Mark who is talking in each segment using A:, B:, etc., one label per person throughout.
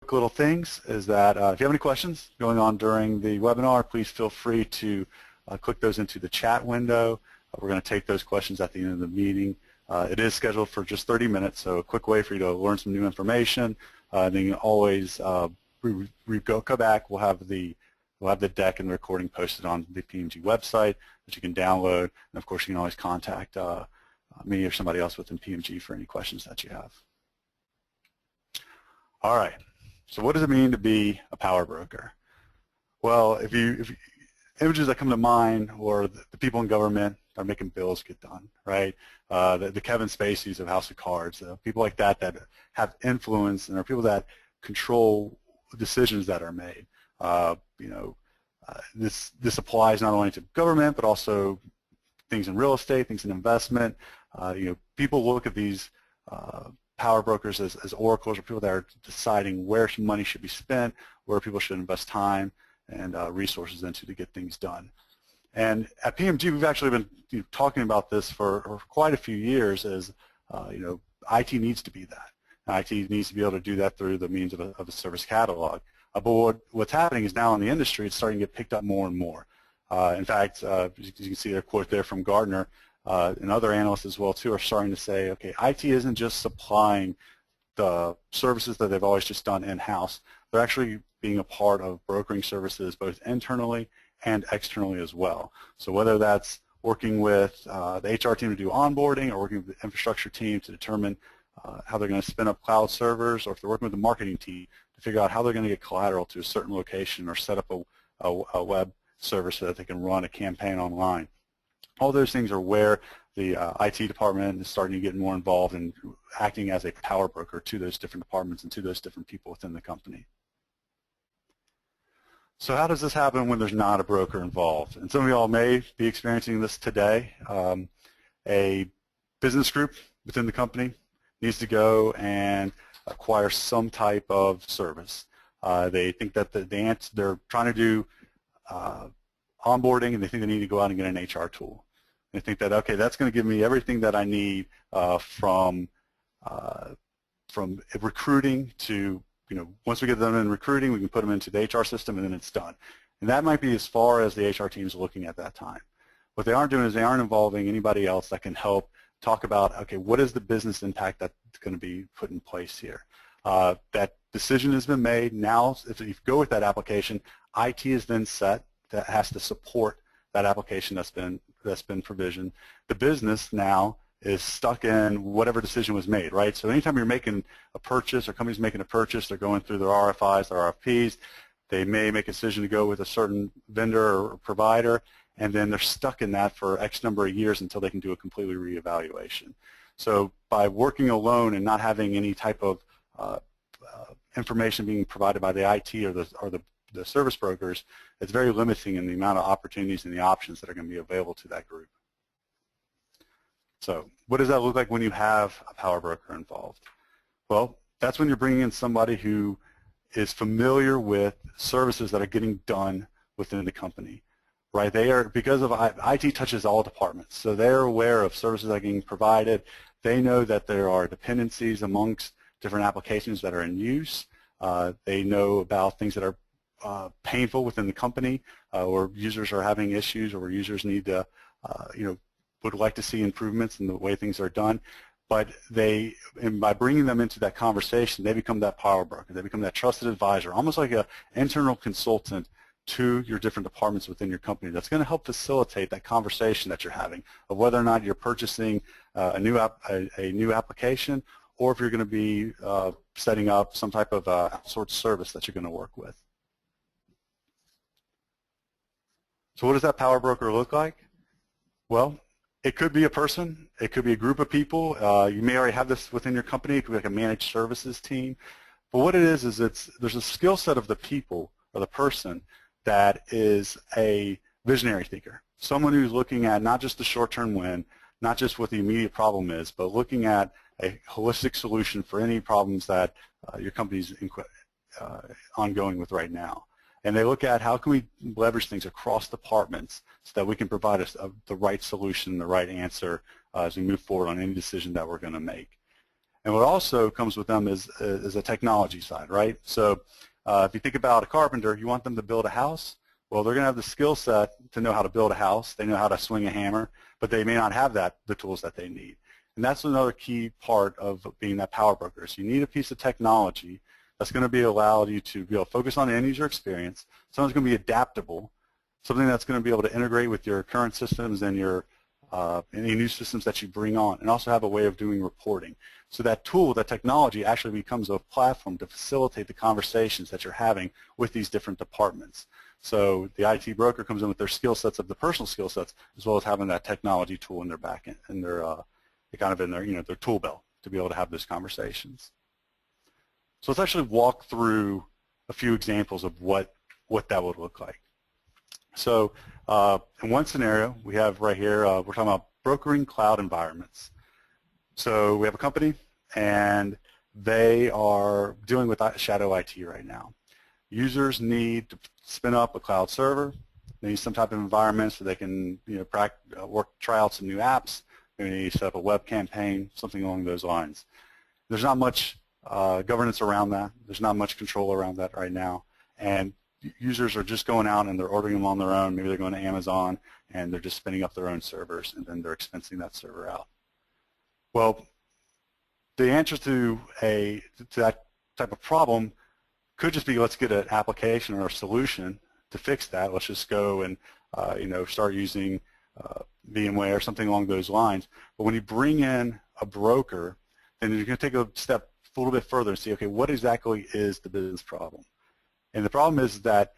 A: quick little things is that if you have any questions going on during the webinar, please feel free to click those into the chat window. We're going to take those questions at the end of the meeting. It is scheduled for just 30 minutes, so a quick way for you to learn some new information. And then you can always go back. We'll have the deck and the recording posted on the PMG website that you can download. And of course, you can always contact me or somebody else within PMG for any questions that you have. All right. So what does it mean to be a power broker? Well, if images that come to mind or the people in government are making bills get done, right? The Kevin Spaceys of House of Cards, people like that that have influence and are people that control decisions that are made. This applies not only to government but also things in real estate, things in investment. People look at these power brokers as oracles, or people that are deciding where money should be spent, where people should invest time and resources into to get things done. And at PMG, we've actually been talking about this for quite a few years. As IT needs to be that. IT needs to be able to do that through the means of a service catalog. But what's happening is now in the industry, it's starting to get picked up more and more. In fact, as you can see their quote there from Gartner, and other analysts as well too are starting to say, okay, IT isn't just supplying the services that they've always just done in-house. They're actually being a part of brokering services both internally and externally as well. So whether that's working with the HR team to do onboarding or working with the infrastructure team to determine how they're going to spin up cloud servers, or if they're working with the marketing team to figure out how they're going to get collateral to a certain location or set up a web server so that they can run a campaign online. All those things are where the IT department is starting to get more involved in acting as a power broker to those different departments and to those different people within the company. So how does this happen when there's not a broker involved? And some of y'all may be experiencing this today. A business group within the company needs to go and acquire some type of service. They think that they're trying to do onboarding, and they think they need to go out and get an HR tool. They think that, okay, that's going to give me everything that I need from recruiting to, once we get them in recruiting, we can put them into the HR system, and then it's done. And that might be as far as the HR team is looking at that time. What they aren't doing is they aren't involving anybody else that can help talk about, okay, what is the business impact that's going to be put in place here? That decision has been made. Now, if you go with that application, IT is then set that has to support that application that's been provisioned. The business now is stuck in whatever decision was made, right? So anytime you're making a purchase or company's making a purchase, they're going through their RFIs, their RFPs. They may make a decision to go with a certain vendor or provider, and then they're stuck in that for X number of years until they can do a completely reevaluation. So by working alone and not having any type of information being provided by the IT or the service brokers, it's very limiting in the amount of opportunities and the options that are going to be available to that group. So what does that look like when you have a power broker involved? Well, that's when you're bringing in somebody who is familiar with services that are getting done within the company, right? Because of IT touches all departments, so they're aware of services that are getting provided. They know that there are dependencies amongst different applications that are in use. They know about things that are painful within the company, or users are having issues, or users need to, would like to see improvements in the way things are done. But and by bringing them into that conversation, they become that power broker. They become that trusted advisor, almost like an internal consultant to your different departments within your company. That's going to help facilitate that conversation that you're having of whether or not you're purchasing a new application, or if you're going to be setting up some type of outsourced service that you're going to work with. So what does that power broker look like? Well, it could be a person. It could be a group of people. You may already have this within your company. It could be like a managed services team. But what it is there's a skill set of the people or the person that is a visionary thinker, someone who's looking at not just the short-term win, not just what the immediate problem is, but looking at a holistic solution for any problems that your company's ongoing with right now. And they look at how can we leverage things across departments so that we can provide us the right solution, the right answer as we move forward on any decision that we're going to make. And what also comes with them is a technology side, right? So if you think about a carpenter, you want them to build a house. Well, they're going to have the skill set to know how to build a house. They know how to swing a hammer, but they may not have the tools that they need. And that's another key part of being that power broker. So you need a piece of technology that's going to allow you to be able to focus on end user experience. Something's going to be adaptable, something that's going to be able to integrate with your current systems and your any new systems that you bring on, and also have a way of doing reporting. So that tool, that technology, actually becomes a platform to facilitate the conversations that you're having with these different departments. So the IT broker comes in with their skill sets of the personal skill sets, as well as having that technology tool in their back end, in their kind of in their their tool belt to be able to have those conversations. So let's actually walk through a few examples of what that would look like. So in one scenario, we have right here, we're talking about brokering cloud environments. So we have a company, and they are dealing with shadow IT right now. Users need to spin up a cloud server. They need some type of environment so they can try out some new apps. They need to set up a web campaign, something along those lines. There's not much governance around that. There's not much control around that right now. And users are just going out and they're ordering them on their own. Maybe they're going to Amazon and they're just spinning up their own servers, and then they're expensing that server out. Well, the answer to that type of problem could just be, let's get an application or a solution to fix that. Let's just go and start using VMware or something along those lines. But when you bring in a broker, then you're going to take a step a little bit further and see, okay, what exactly is the business problem? And the problem is that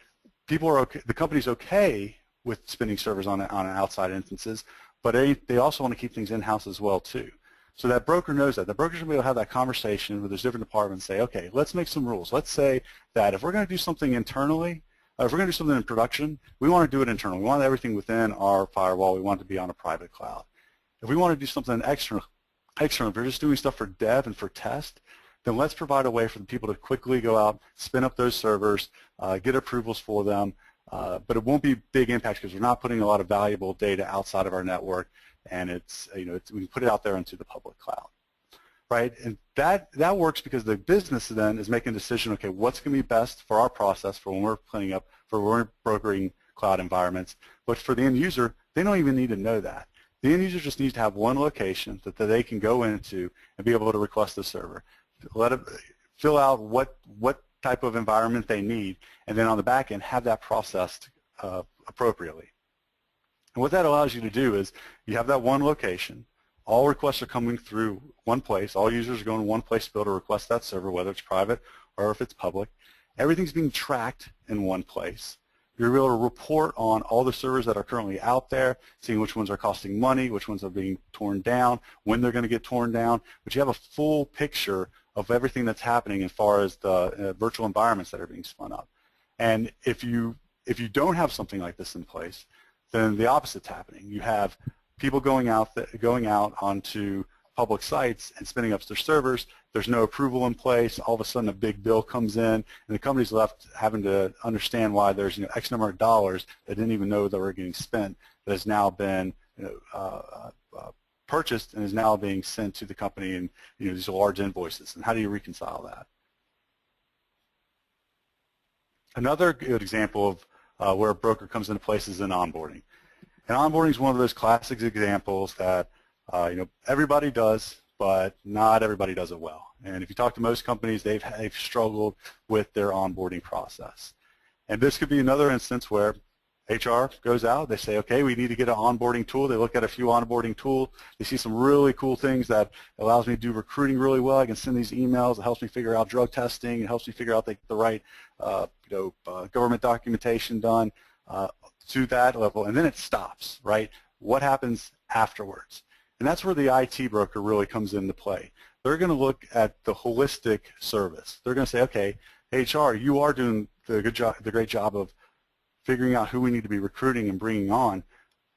A: people are okay, the company's okay with spinning servers on outside instances, but they also want to keep things in-house as well too. So that broker knows that. The broker's going to be able to have that conversation with those different departments and say, okay, let's make some rules. Let's say that if we're going to do something internally, if we're going to do something in production, we want to do it internally. We want everything within our firewall. We want it to be on a private cloud. If we want to do something external, if we're just doing stuff for dev and for test, then let's provide a way for the people to quickly go out, spin up those servers, get approvals for them, but it won't be big impact because we're not putting a lot of valuable data outside of our network, and we can put it out there into the public cloud, right? And that works because the business then is making a decision, okay, what's going to be best for our process for when we're cleaning up, for when we're brokering cloud environments. But for the end user, they don't even need to know that. The end user just needs to have one location that they can go into and be able to request the server. Let it fill out what type of environment they need, and then on the back end have that processed appropriately. And what that allows you to do is you have that one location. All requests are coming through one place. All users are going to one place to be able to request that server, whether it's private or if it's public. Everything's being tracked in one place. You're able to report on all the servers that are currently out there, seeing which ones are costing money, which ones are being torn down, when they're going to get torn down. But you have a full picture of everything that's happening as far as the virtual environments that are being spun up. And if you don't have something like this in place, then the opposite's happening. You have people going out onto public sites and spinning up their servers. There's no approval in place. All of a sudden, a big bill comes in, and the company's left having to understand why there's X number of dollars they didn't even know that were getting spent that has now been purchased and is now being sent to the company, and these are large invoices. And how do you reconcile that? Another good example of where a broker comes into place is in onboarding. And onboarding is one of those classic examples that everybody does, but not everybody does it well. And if you talk to most companies, they've struggled with their onboarding process. And this could be another instance where HR goes out, they say, okay, we need to get an onboarding tool. They look at a few onboarding tools. They see some really cool things that allows me to do recruiting really well. I can send these emails. It helps me figure out drug testing. It helps me figure out the right government documentation done to that level. And then it stops, right? What happens afterwards? And that's where the IT broker really comes into play. They're going to look at the holistic service. They're going to say, okay, HR, you are doing the great job of figuring out who we need to be recruiting and bringing on.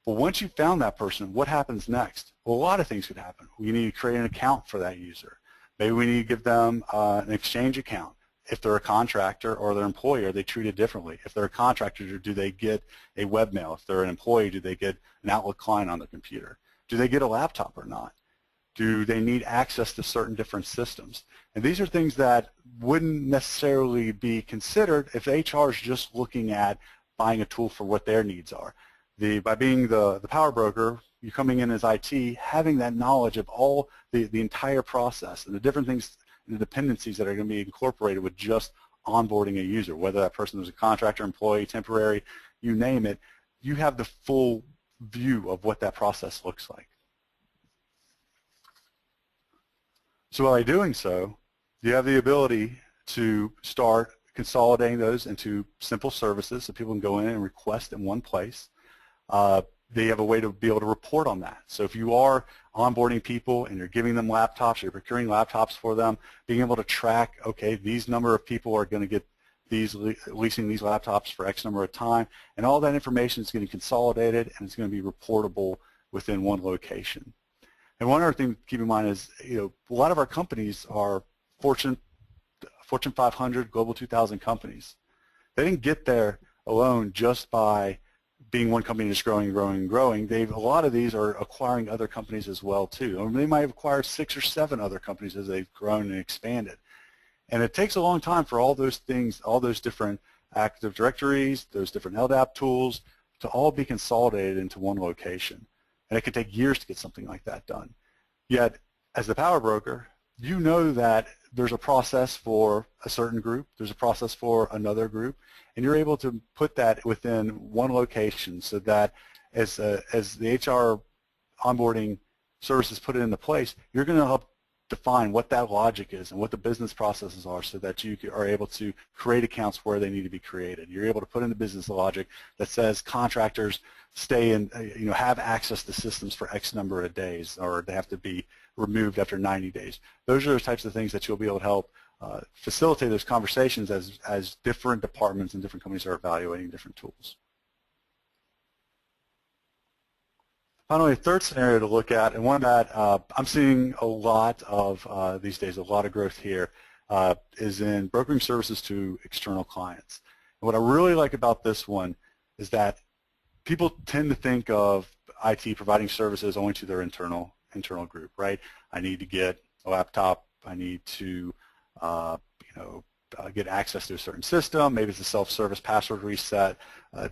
A: But once you've found that person, what happens next? Well, a lot of things could happen. We need to create an account for that user. Maybe we need to give them an exchange account. If they're a contractor or their employer, they treat it differently. If they're a contractor, do they get a webmail? If they're an employee, do they get an Outlook client on their computer? Do they get a laptop or not? Do they need access to certain different systems? And these are things that wouldn't necessarily be considered if HR is just looking at buying a tool for what their needs are. By being the power broker, you're coming in as IT, having that knowledge of all the entire process and the different things, the dependencies that are going to be incorporated with just onboarding a user, whether that person is a contractor, employee, temporary, you name it, you have the full view of what that process looks like. So by doing so, you have the ability to start consolidating those into simple services so people can go in and request in one place. They have a way to be able to report on that. So if you are onboarding people and you're giving them laptops, you're procuring laptops for them, being able to track, okay, these number of people are going to get leasing these laptops for X number of time, and all that information is getting consolidated and it's going to be reportable within one location. And one other thing to keep in mind is, a lot of our companies are Fortune 500, Global 2000 companies. They didn't get there alone just by being one company that's growing, growing, growing. A lot of these are acquiring other companies as well too. Or they might have acquired 6 or 7 other companies as they've grown and expanded. And it takes a long time for all those things, all those different Active Directories, those different LDAP tools to all be consolidated into one location. And it can take years to get something like that done. Yet, as the power broker, you know that there's a process for a certain group, there's a process for another group, and you're able to put that within one location so that as the HR onboarding services put it into place, you're going to help define what that logic is and what the business processes are so that you are able to create accounts where they need to be created. You're able to put in the business logic that says contractors stay in, have access to systems for X number of days, or they have to be removed after 90 days. Those are the types of things that you'll be able to help facilitate those conversations as different departments and different companies are evaluating different tools. Finally, a third scenario to look at, and one that I'm seeing a lot of these days, a lot of growth here, is in brokering services to external clients. And what I really like about this one is that people tend to think of IT providing services only to their internal group, right? I need to get a laptop. I need to, get access to a certain system. Maybe it's a self-service password reset.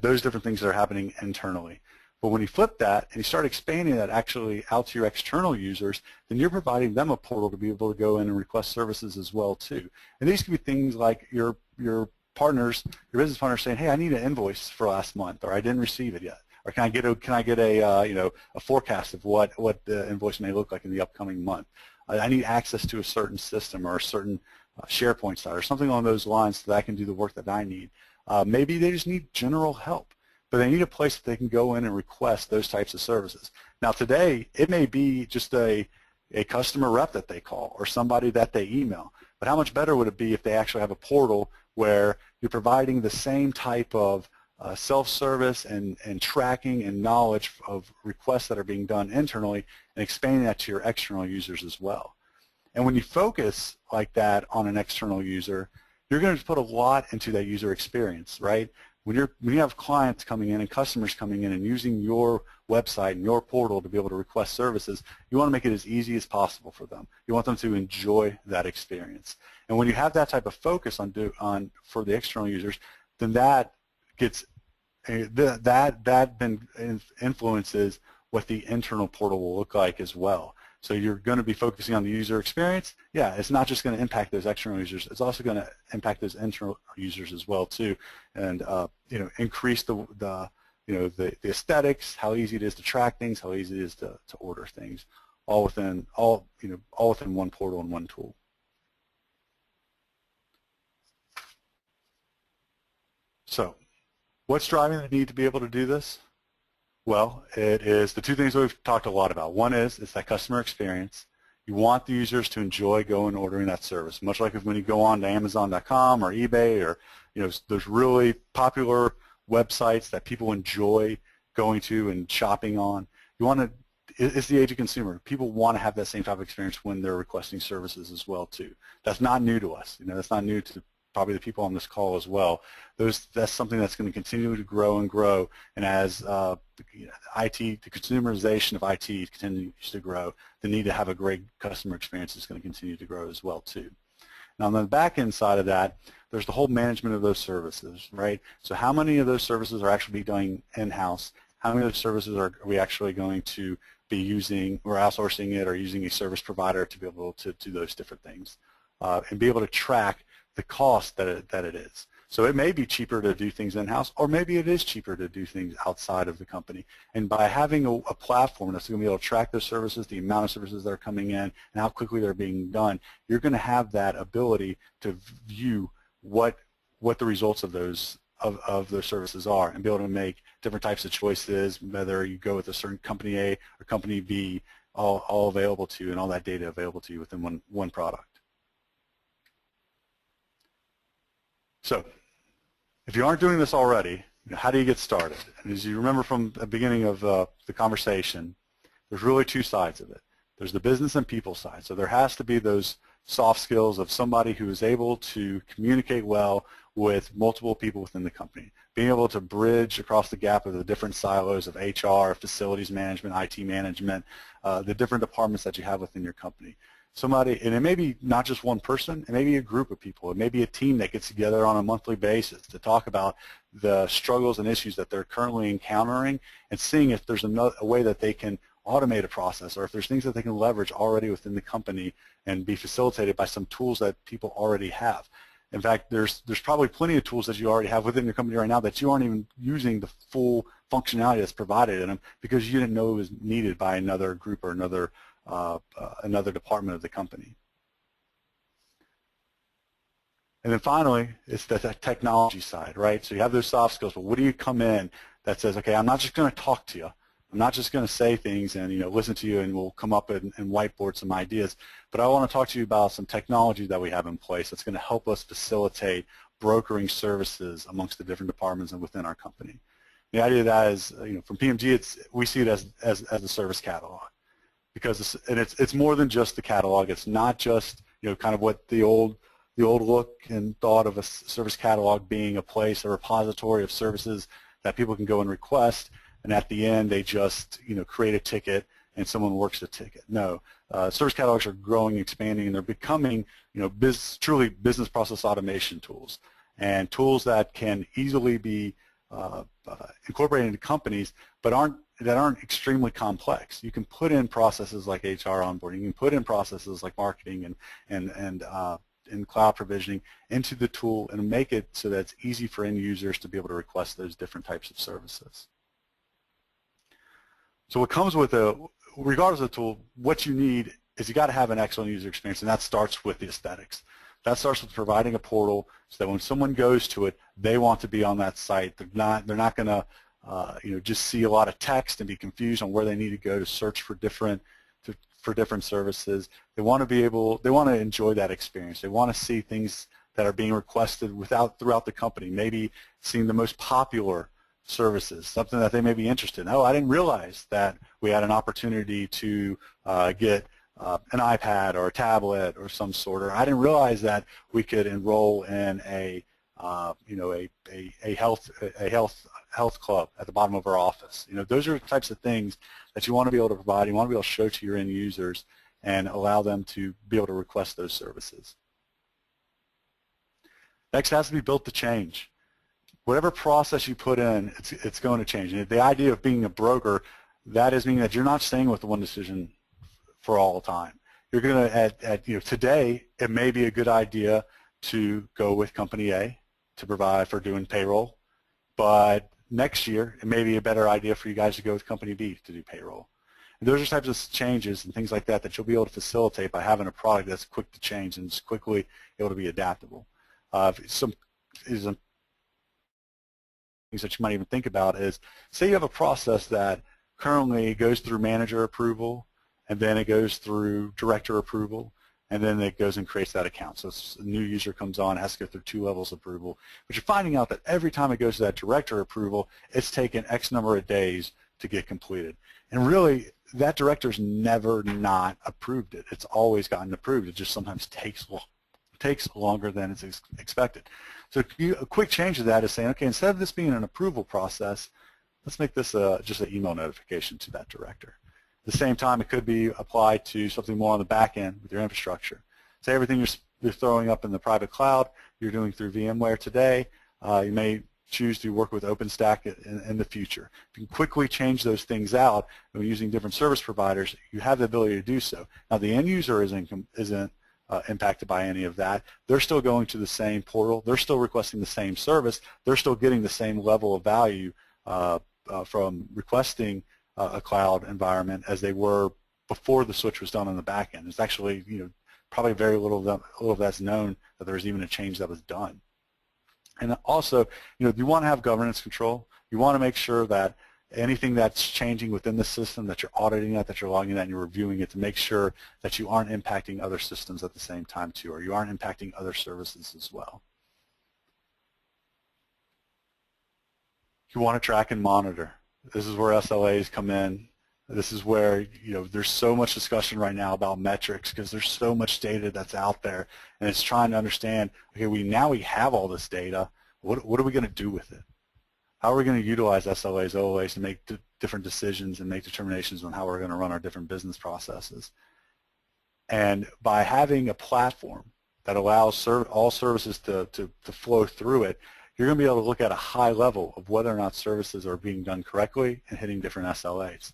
A: Those different things that are happening internally. But when you flip that and you start expanding that actually out to your external users, then you're providing them a portal to be able to go in and request services as well too. And these could be things like your partners, your business partners saying, hey, I need an invoice for last month, or I didn't receive it yet, or can I get a forecast of what the invoice may look like in the upcoming month. I need access to a certain system or a certain SharePoint site or something along those lines so that I can do the work that I need. Maybe they just need general help, but they need a place that they can go in and request those types of services. Now today, it may be just a customer rep that they call or somebody that they email, but how much better would it be if they actually have a portal where you're providing the same type of self-service and tracking and knowledge of requests that are being done internally and expanding that to your external users as well. And when you focus like that on an external user, you're going to put a lot into that user experience, right? When you have clients coming in and customers coming in and using your website and your portal to be able to request services, you want to make it as easy as possible for them. You want them to enjoy that experience. And when you have that type of focus for the external users, then that then influences what the internal portal will look like as well. So you're going to be focusing on the user experience. Yeah, it's not just going to impact those external users. It's also going to impact those internal users as well too, and increase the aesthetics, how easy it is to track things, how easy it is to order things, all within one portal and one tool. So, what's driving the need to be able to do this? Well, it is the two things that we've talked a lot about. One is it's that customer experience. You want the users to enjoy going and ordering that service, much like when you go on to Amazon.com or eBay or those really popular websites that people enjoy going to and shopping on. It's the age of consumer. People want to have that same type of experience when they're requesting services as well too. That's not new to us. That's not new to probably the people on this call as well. That's something that's going to continue to grow and grow, and as the consumerization of IT continues to grow, the need to have a great customer experience is going to continue to grow as well too. Now on the back end side of that, there's the whole management of those services, right? So how many of those services are actually being done in-house? How many of those services are we actually going to be using or outsourcing it or using a service provider to be able to do those different things and be able to track the cost that it is. So it may be cheaper to do things in-house, or maybe it is cheaper to do things outside of the company. And by having a platform that's going to be able to track those services, the amount of services that are coming in, and how quickly they're being done, you're going to have that ability to view what the results of those services are and be able to make different types of choices, whether you go with a certain company A or company B, all available to you, and all that data available to you within one product. So if you aren't doing this already, how do you get started? And as you remember from the beginning of the conversation, there's really two sides of it. There's the business and people side. So there has to be those soft skills of somebody who is able to communicate well with multiple people within the company, being able to bridge across the gap of the different silos of HR, facilities management, IT management, the different departments that you have within your company. Somebody, and it may be not just one person, it may be a group of people, it may be a team that gets together on a monthly basis to talk about the struggles and issues that they're currently encountering and seeing if there's a way that they can automate a process, or if there's things that they can leverage already within the company and be facilitated by some tools that people already have. In fact, there's probably plenty of tools that you already have within your company right now that you aren't even using the full functionality that's provided in them because you didn't know it was needed by another group or another department of the company. And then finally, it's the technology side, right? So you have those soft skills, but what do you come in that says, okay, I'm not just going to talk to you. I'm not just going to say things and listen to you and we'll come up and whiteboard some ideas, but I want to talk to you about some technology that we have in place that's going to help us facilitate brokering services amongst the different departments and within our company. The idea of that is, from PMG, we see it as a service catalog, because it's more than just the catalog. It's not just kind of what the old look and thought of a service catalog being a place, a repository of services that people can go and request, and at the end they just create a ticket and someone works the ticket. No, service catalogs are growing, expanding, and they're becoming truly business process automation tools, and tools that can easily be incorporated into companies, but that aren't extremely complex. You can put in processes like HR onboarding, you can put in processes like marketing and cloud provisioning into the tool and make it so that it's easy for end users to be able to request those different types of services. So what comes with regardless of the tool, what you need is you got to have an excellent user experience, and that starts with the aesthetics. That starts with providing a portal so that when someone goes to it, they want to be on that site. They're not going to just see a lot of text and be confused on where they need to go to search for different services. They want to enjoy that experience. They want to see things that are being requested throughout the company, maybe seeing the most popular services, something that they may be interested in. Oh, I didn't realize that we had an opportunity to get an iPad or a tablet or some sort, or I didn't realize that we could enroll in a health club at the bottom of our office. Those are the types of things that you want to be able to provide. You want to be able to show to your end users and allow them to be able to request those services. Next, has to be built to change. Whatever process you put in, it's going to change. And the idea of being a broker, that is meaning that you're not staying with the one decision for all time. You're going to, today, it may be a good idea to go with company A to provide for doing payroll, but next year, it may be a better idea for you guys to go with company B to do payroll. And those are types of changes and things like that you'll be able to facilitate by having a product that's quick to change and is quickly able to be adaptable. Some things that you might even think about is, say you have a process that currently goes through manager approval, and then it goes through director approval, and then it goes and creates that account. So a new user comes on, has to go through 2 levels of approval. But you're finding out that every time it goes to that director approval, it's taken X number of days to get completed. And really, that director's never not approved it. It's always gotten approved. It just sometimes takes takes longer than it's expected. So a quick change to that is saying, okay, instead of this being an approval process, let's make this just an email notification to that director. At the same time, it could be applied to something more on the back end with your infrastructure. Say everything you're throwing up in the private cloud, you're doing through VMware today. You may choose to work with OpenStack in the future. If you can quickly change those things out when using different service providers, you have the ability to do so. Now, the end user isn't impacted by any of that. They're still going to the same portal. They're still requesting the same service. They're still getting the same level of value from requesting a cloud environment as they were before the switch was done on the back end. It's actually, probably very little of that's known that there was even a change that was done. And also, you want to have governance control. You want to make sure that anything that's changing within the system, that you're auditing that you're logging that, and you're reviewing it to make sure that you aren't impacting other systems at the same time too, or you aren't impacting other services as well. You want to track and monitor. This is where SLAs come in. This is where, there's so much discussion right now about metrics because there's so much data that's out there, and it's trying to understand, okay, now we have all this data. What are we going to do with it? How are we going to utilize SLAs, OLAs to make different decisions and make determinations on how we're going to run our different business processes? And by having a platform that allows all services to flow through it, you're going to be able to look at a high level of whether or not services are being done correctly and hitting different SLAs.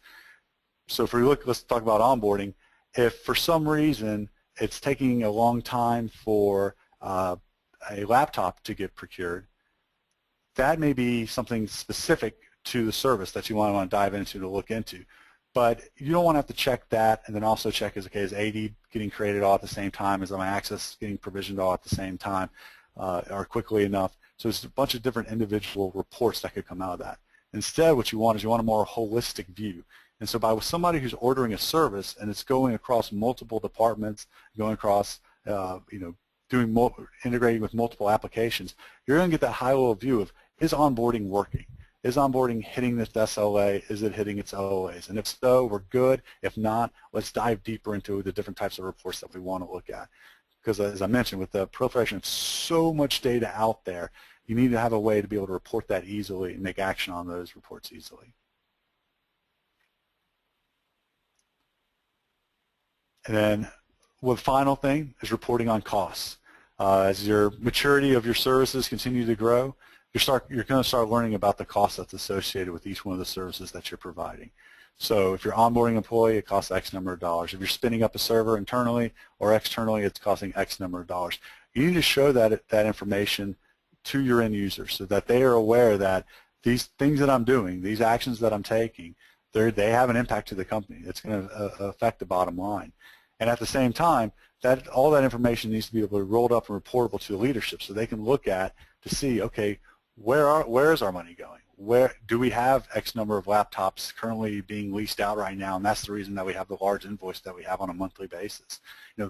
A: So if we look, let's talk about onboarding. If for some reason it's taking a long time for a laptop to get procured, that may be something specific to the service that you want to dive into to look into. But you don't want to have to check that and then also check is AD getting created all at the same time, is my access getting provisioned all at the same time or quickly enough. So it's a bunch of different individual reports that could come out of that. Instead, what you want is you want a more holistic view. And so by somebody who's ordering a service and it's going across multiple departments, going across, integrating with multiple applications, you're going to get that high-level view of, is onboarding working? Is onboarding hitting this SLA? Is it hitting its OLAs? And if so, we're good. If not, let's dive deeper into the different types of reports that we want to look at. Because as I mentioned, with the proliferation of so much data out there, you need to have a way to be able to report that easily and make action on those reports easily. And then the final thing is reporting on costs. As your maturity of your services continue to grow, you're going to start learning about the cost that's associated with each one of the services that you're providing. So if you're onboarding an employee, it costs X number of dollars. If you're spinning up a server internally or externally, it's costing X number of dollars. You need to show that information to your end users so that they are aware that these things that I'm doing, these actions that I'm taking, they have an impact to the company. It's going to affect the bottom line. And at the same time, all that information needs to be able to be rolled up and reportable to the leadership so they can look at to see, okay, where is our money going? Where do we have X number of laptops currently being leased out right now? And that's the reason that we have the large invoice that we have on a monthly basis.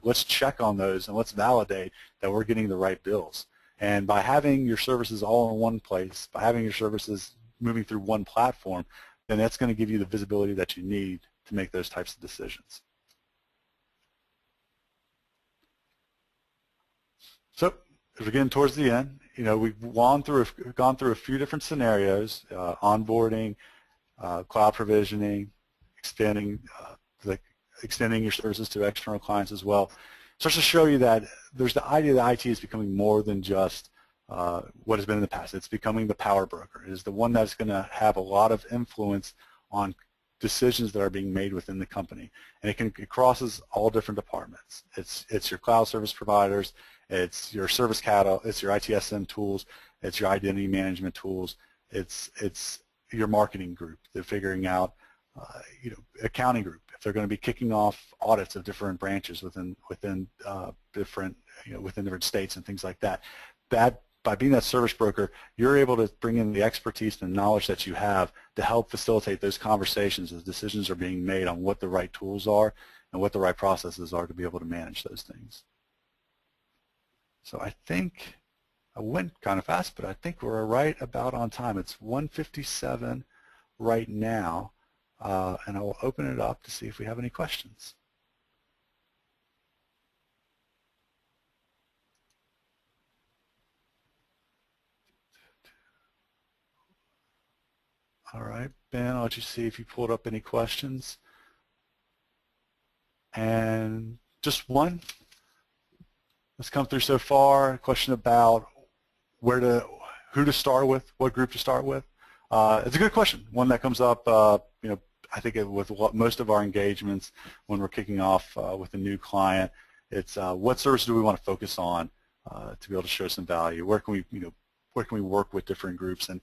A: Let's check on those and let's validate that we're getting the right bills. And by having your services all in one place, by having your services moving through one platform, then that's going to give you the visibility that you need to make those types of decisions. So as we're getting towards the end, we've gone through a few different scenarios: onboarding, cloud provisioning, extending your services to external clients as well. Starts to show you that there's the idea that IT is becoming more than just what has been in the past. It's becoming the power broker. It is the one that's going to have a lot of influence on decisions that are being made within the company, and it crosses all different departments. It's your cloud service providers. It's your service catalog, it's your ITSM tools, it's your identity management tools, it's your marketing group. They're figuring out, accounting group, if they're going to be kicking off audits of different branches within different states and things like that. That by being that service broker, you're able to bring in the expertise and knowledge that you have to help facilitate those conversations as decisions are being made on what the right tools are and what the right processes are to be able to manage those things. So I think I went kind of fast, but I think we're right about on time. It's 1:57 right now, and I will open it up to see if we have any questions. All right, Ben, I'll let you see if you pulled up any questions. And just one that's come through so far, a question about who to start with, what group to start with. It's a good question, one that comes up, I think with most of our engagements when we're kicking off with a new client. It's what service do we want to focus on to be able to show some value? Where can we work with different groups? And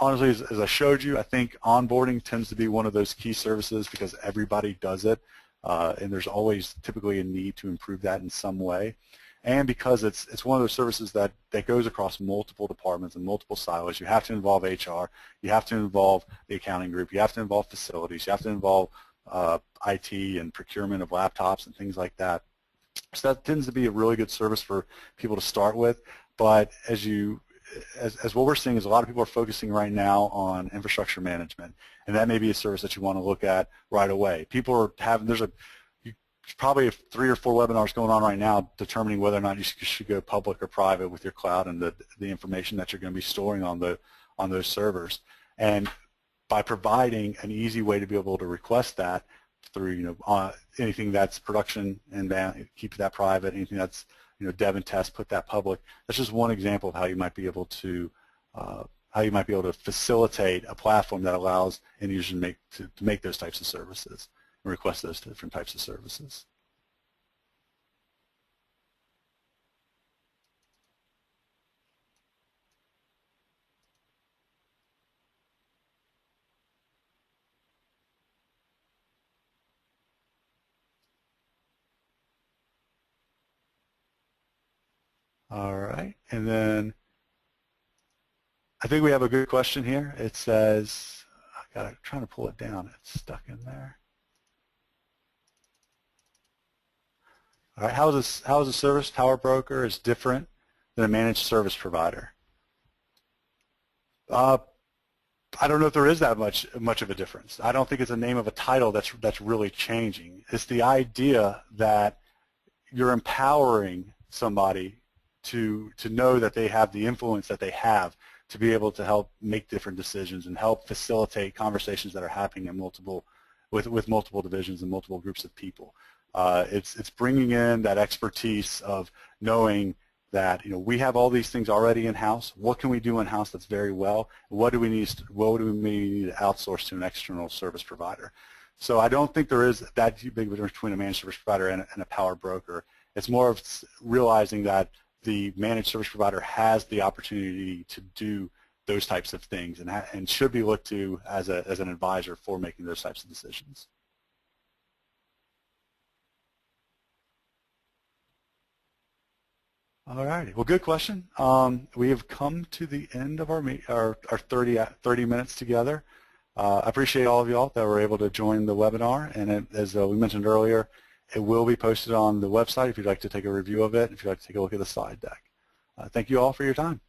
A: honestly, as I showed you, I think onboarding tends to be one of those key services because everybody does it, and there's always typically a need to improve that in some way. And because it's one of those services that goes across multiple departments and multiple silos, you have to involve HR, you have to involve the accounting group, you have to involve facilities, you have to involve IT and procurement of laptops and things like that. So that tends to be a really good service for people to start with. But as what we're seeing is a lot of people are focusing right now on infrastructure management, and that may be a service that you want to look at right away. People are having, there's probably 3 or 4 webinars going on right now determining whether or not you should go public or private with your cloud and the information that you're going to be storing on those servers. And by providing an easy way to be able to request that through anything that's production and keep that private, anything that's dev and test, put that public. That's just one example of how you might be able to facilitate a platform that allows end users to make those types of services and request those different types of services. All right, and then I think we have a good question here. It says, I'm trying to pull it down. It's stuck in there. All right, how is a service power broker is different than a managed service provider? I don't know if there is that much of a difference. I don't think it's the name of a title that's really changing. It's the idea that you're empowering somebody to know that they have the influence that they have to be able to help make different decisions and help facilitate conversations that are happening in with multiple divisions and multiple groups of people. It's bringing in that expertise of knowing that we have all these things already in-house. What can we do in-house that's very well? What do we need to outsource to an external service provider? So I don't think there is that big difference between a managed service provider and a power broker. It's more of realizing that the managed service provider has the opportunity to do those types of things and should be looked to as an advisor for making those types of decisions. All righty. Well, good question. We have come to the end of our 30 minutes together. I appreciate all of y'all that were able to join the webinar, and as we mentioned earlier, it will be posted on the website if you'd like to take a review of it, if you'd like to take a look at the slide deck. Thank you all for your time.